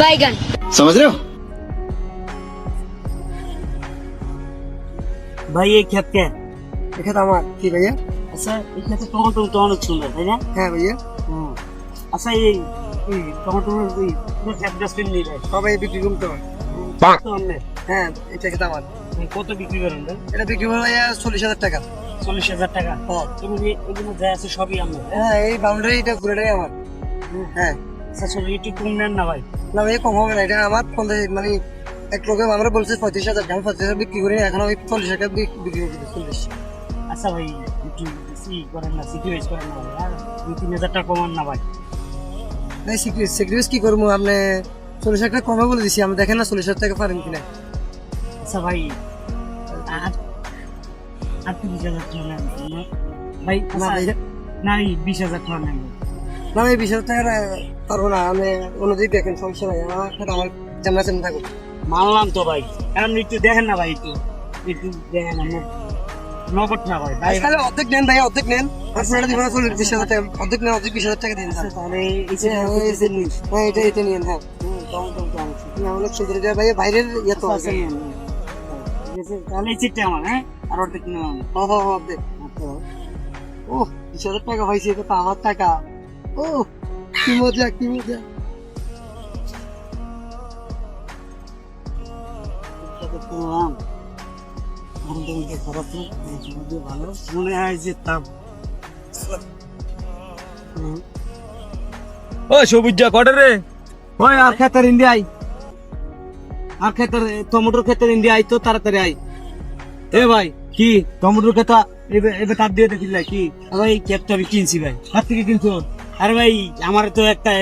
बैगन। समझ रहे हो? ভাই এই ক্ষেত কে? এটা আমার কি ভাইয়া? আচ্ছা এই ক্ষেতে টমেটো তো অনেক সুন্দর তাই না? হ্যাঁ ভাইয়া, আচ্ছা এই টমেটোর ক্ষেত গাছ কিনে নিয়ে যায় সবাই বিক্রি করতে হবে। তো অন্য হ্যাঁ, এটা খেতে আমার। কত বিক্রি করেন ভাই? এটা বিক্রি করবো ভাইয়া 40,000 টাকা। 40,000 টাকা। হ্যাঁ। এগুলো এগুলো যা আছে সবই আমরা। হ্যাঁ, এই বাউন্ডারিটা পুরোটাই আমার। হ্যাঁ, আচ্ছা চলো একটু কম নেন না ভাই। না ভাইয়া কম হবে না, এটা আমার 50 মানে এক লোকে আমরা বলছে 35,000 টাকা, 35,000 বিক্রি করি, এখন আমি 40 টাকা বিক্রি করবো। 40। আচ্ছা ভাই একটু বেশি করেন না, সিকিউরিটি করেন না ভাই। আর 2-3,000 টাকা কমান না ভাই। না সেক্রিফাইস কি করবো, আপনি 40,000 টাকা কমে বলে দিছি, আমি দেখেন না 40,000 টাকা পারেন কিনা। আচ্ছা ভাই আর 30,000 টাকা নেন ভাই। না ভাইয়া, না এই 20,000 টাকা নেন ভাই। না ভাই 20,000 টাকা পারবো না, আমি অনুযায়ী দেখেন, সমস্যা নাই, আমার জানা চেন থাকবো। মানলাম তো ভাই, আপনি একটু দেখেন না ভাই, একটু একটু দেখেন আমার নগদ না ভাই। ভাই তাহলে অর্ধেক নেন ভাইয়া, অর্ধেক নেন, আপনারা দিবেন 20,000 টাকা, অর্ধেক নেন, অর্ধেক 20,000 টাকা দিন। আচ্ছা, তাহলে এই যে হ্যাঁ, এটা নিন। হ্যাঁ, না অনেক সুন্দর এটা ভাইয়া, বাইরের ইয়ে তো আছে। তাহলে এই চিটটা আমার, হ্যাঁ আর অর্ধেক নেওয়া আমার। অর্ধেক। ও 20,000 টাকা হয়েছে, এটা তো আমার টাকা। ও কি মজা, কি মজা। ভালো মনে হয় যে তাম। ও সবুজ কটে রে। ওই আর ক্ষেতের ইন্ডিয়া আই, আর ক্ষেতের টমেটোর ক্ষেতের ইন্ডিয়া আই তো তাড়াতাড়ি আই। এ ভাই কি টমেটোর ক্ষেতা এবার তার দিয়ে দেখিল কি? ভাই ক্ষেতটা আমি কিনছি ভাই, হাত থেকে কিনছো? আরে ভাই আমার তো একটা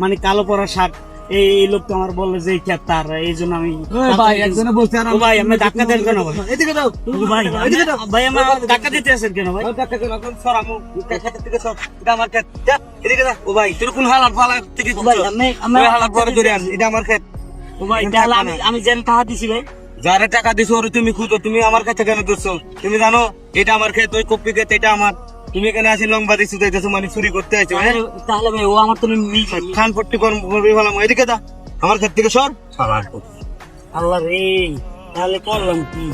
মানে কালো পরা শার্ট, এই লোক তো আমার বললো যে এই ক্ষেত তার, এই জন্য আমি ভাই একজনে বলছে আর ও ভাই আমি ধাক্কা দেন কেন ভাই? এদিকে দাও। ভাই এদিকে দাও। ভাই আমার ধাক্কা দিতে আছেন কেন ভাই? টাকা কেন এখন সরামু ক্ষেতের থেকে সব এটা আমার ক্ষেত। যা, এদিকে দাও। ও ভাই তোর কোন হালাত ফালা থেকে ও ভাই আমি হালাত পরে ধরে আন, এটা আমার ক্ষেত। ও ভাই তাহলে আমি যেন টাকা দিছি ভাই। যারে টাকা দিছো ওরে তুমি খুঁজো, তুমি আমার কাছে কেন দিচ্ছ? তুমি জানো এটা আমার ক্ষেত, ওই কপি ক্ষেত এটা আমার। তুমি এখানে আসি লম্বা দিচ্ছ, যাইতেছো মানে চুরি করতে আইছো। হ্যাঁ তাহলে ভাই ও আমার তো খান পট্টি করবি ভালো, এদিকে দা আমার ক্ষেত থেকে সর। আল্লাহ রে, তাহলে করলাম কি?